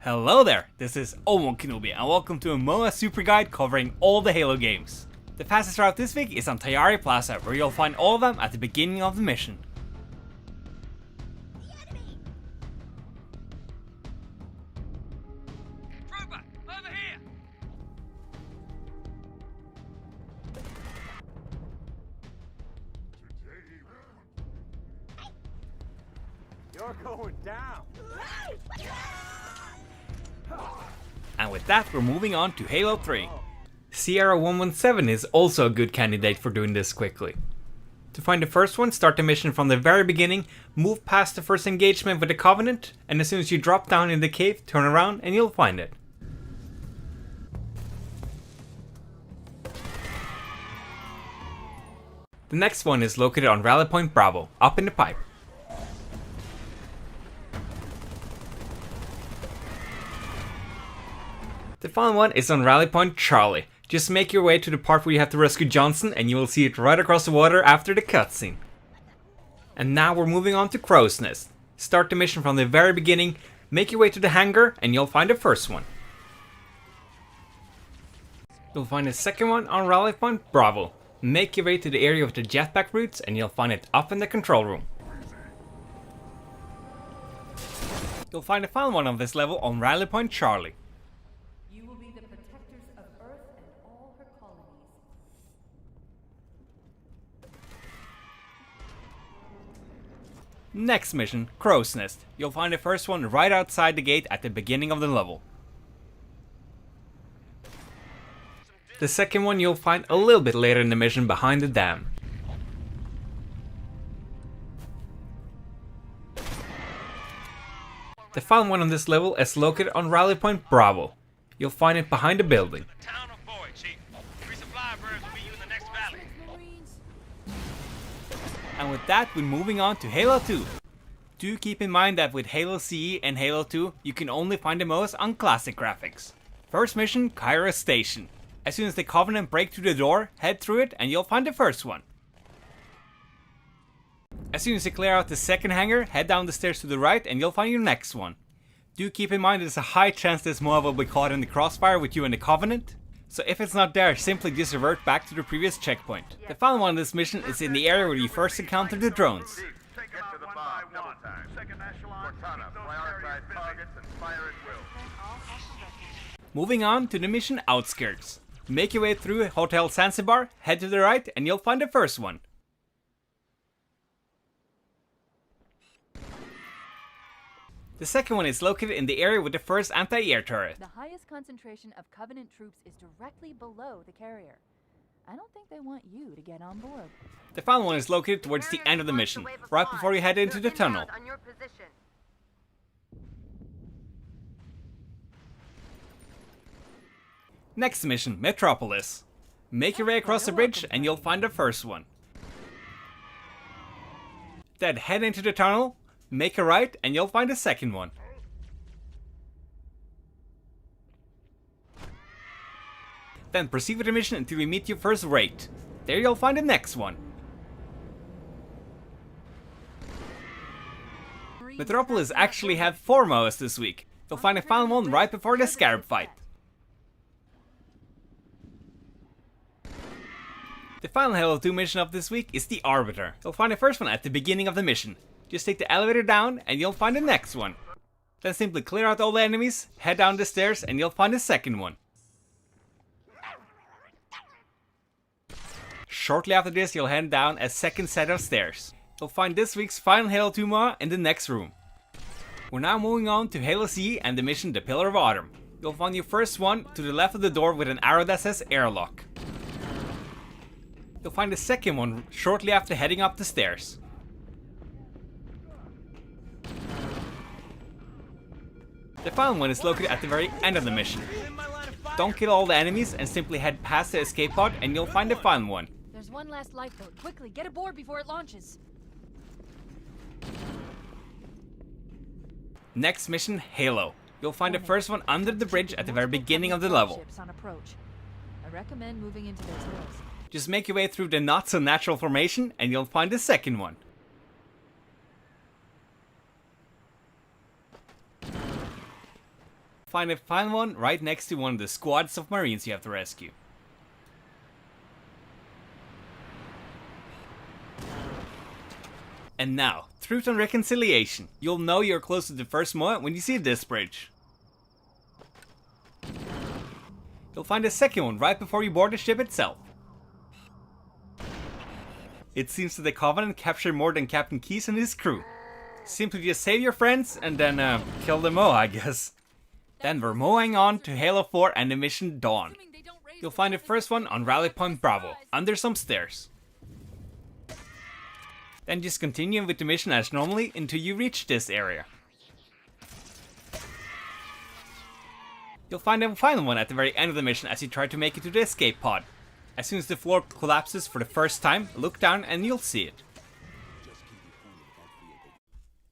Hello there, this is Kenobi and welcome to a Moa Super Guide covering all the Halo games. The fastest route this week is on Tayari Plaza, where you'll find all of them at the beginning of the mission. Trooper, over here! You're going down. And with that, we're moving on to Halo 3. Sierra 117 is also a good candidate for doing this quickly. To find the first one, start the mission from the very beginning, move past the first engagement with the Covenant, and as soon as you drop down in the cave, turn around and you'll find it. The next one is located on Rally Point Bravo, up in the pipe. The final one is on Rally Point Charlie. Just make your way to the part where you have to rescue Johnson and you will see it right across the water after the cutscene. And now we're moving on to Crow's Nest. Start the mission from the very beginning, make your way to the hangar and you'll find the first one. You'll find the second one on Rally Point Bravo. Make your way to the area with the jetpack routes and you'll find it up in the control room. You'll find the final one of this level on Rally Point Charlie. Next mission, Crow's Nest. You'll find the first one right outside the gate at the beginning of the level. The second one you'll find a little bit later in the mission behind the dam. The final one on this level is located on Rally Point Bravo. You'll find it behind the building. And with that, we're moving on to Halo 2. Do keep in mind that with Halo CE and Halo 2, you can only find the Moas on classic graphics. First mission, Kyra Station. As soon as the Covenant break through the door, head through it and you'll find the first one. As soon as you clear out the second hangar, head down the stairs to the right and you'll find your next one. Do keep in mind there's a high chance this Moa will be caught in the crossfire with you and the Covenant. So if it's not there, simply just revert back to the previous checkpoint. The final one of this mission is in the area where you first encounter the drones. Moving on to the mission Outskirts. Make your way through Hotel Zanzibar, head to the right and you'll find the first one. The second one is located in the area with the first anti-air turret. The highest concentration of Covenant troops is directly below the carrier. I don't think they want you to get on board. The final one is located towards the end of the mission, right before you head into the tunnel. Next mission, Metropolis. Make your way across the bridge and you'll find the first one. Then head into the tunnel, make a right and you'll find the second one. Then proceed with the mission until you meet your first raid. There you'll find the next one. Metropolis actually had 4 Moas this week. You'll find the final one right before the Scarab fight. The final Halo 2 mission of this week is the Arbiter. You'll find the first one at the beginning of the mission. Just take the elevator down and you'll find the next one. Then simply clear out all the enemies, head down the stairs and you'll find the second one. Shortly after this you'll head down a second set of stairs. You'll find this week's final Halo 2 Moa in the next room. We're now moving on to Halo CE and the mission The Pillar of Autumn. You'll find your first one to the left of the door with an arrow that says airlock. You'll find the second one shortly after heading up the stairs. The final one is located at the very end of the mission. Don't kill all the enemies and simply head past the escape pod and you'll find the final one. There's one last lifeboat. Quickly, get aboard before it launches. Next mission, Halo. You'll find the first one under the bridge at the very beginning of the level. Ships on approach. I recommend moving into those hills. Just make your way through the not so natural formation and you'll find the second one. find a final one right next to one of the squads of Marines you have to rescue. And now, Truth and Reconciliation. You'll know you're close to the first Moa when you see this bridge. You'll find a second one right before you board the ship itself. It seems that the Covenant captured more than Captain Keyes and his crew. Simply just save your friends and then kill the Moa, I guess. Then we're moving on to Halo 4 and the mission Dawn. You'll find the first one on Rally Point Bravo, under some stairs. Then just continue with the mission as normally until you reach this area. You'll find the final one at the very end of the mission as you try to make it to the escape pod. As soon as the floor collapses for the first time, look down and you'll see it.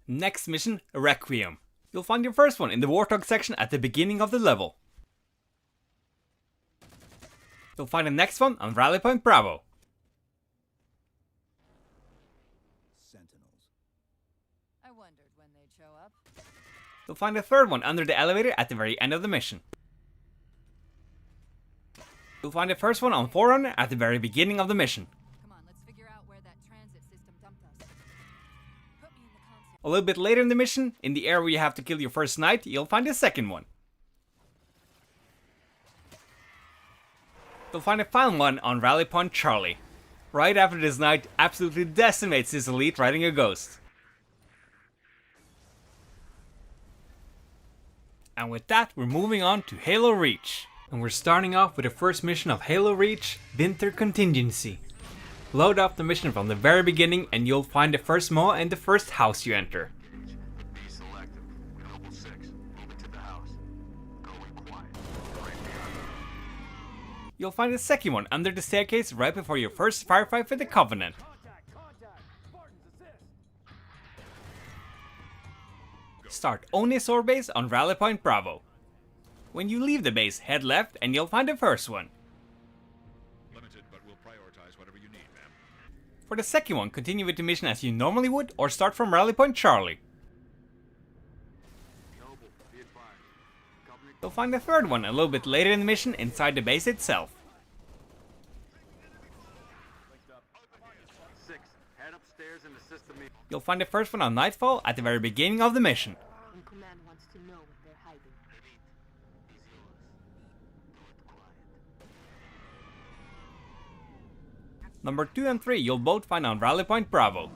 Next mission, Requiem. You'll find your first one in the Warthog section at the beginning of the level. You'll find the next one on Rally Point Bravo. I wondered when they'd show up. You'll find the third one under the elevator at the very end of the mission. You'll find the first one on Forerunner at the very beginning of the mission. Come on, let's figure out where that transit system dumped us. Put me in the console. A little bit later in the mission, in the area where you have to kill your first knight, you'll find the second one. You'll find the final one on Rally Point Charlie. Right after this knight absolutely decimates his elite riding a ghost. And with that, we're moving on to Halo Reach. And we're starting off with the first mission of Halo Reach, Winter Contingency. Load up the mission from the very beginning and you'll find the first Moa in the first house you enter. Be selective. Noble 6. Moving to the house. Going quiet. Right behind. You'll find the second one under the staircase right before your first firefight with the Covenant. Contact! Spartans assist! Start Onisor base on Rally Point Bravo. When you leave the base, head left and you'll find the first one. Limited, but we'll prioritize whatever you need, ma'am. For the second one, continue with the mission as you normally would or start from Rally Point Charlie. Noble, be advised. Company You'll find the third one a little bit later in the mission inside the base itself. 6. Head upstairs and assist the meet. You'll find the first one on Nightfall at the very beginning of the mission. And Command wants to know what they're hiding. Number 2 and 3 you'll both find on Rally Point Bravo.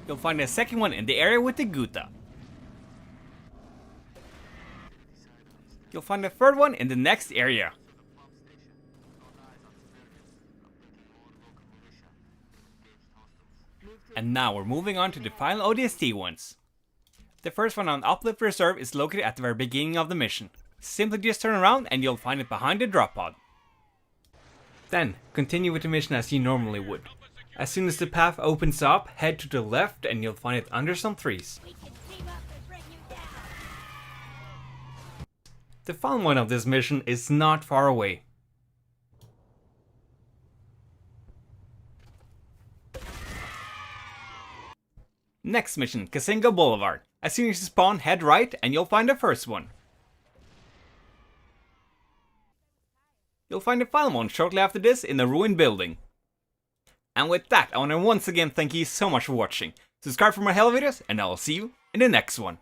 You'll find the second one in the area with the Guta. You'll find the third one in the next area. And now we're moving on to the final ODST ones. The first one on Uplift Reserve is located at the very beginning of the mission. Simply just turn around and you'll find it behind the drop pod. Then, continue with the mission as you normally would. As soon as the path opens up, head to the left and you'll find it under some trees. The fun one of this mission is not far away. Next mission, Kasinga Boulevard. As soon as you spawn, head right and you'll find the first one. You'll find the final one shortly after this in a ruined building. And with that, I want to once again thank you so much for watching. Subscribe for more Halo videos and I will see you in the next one.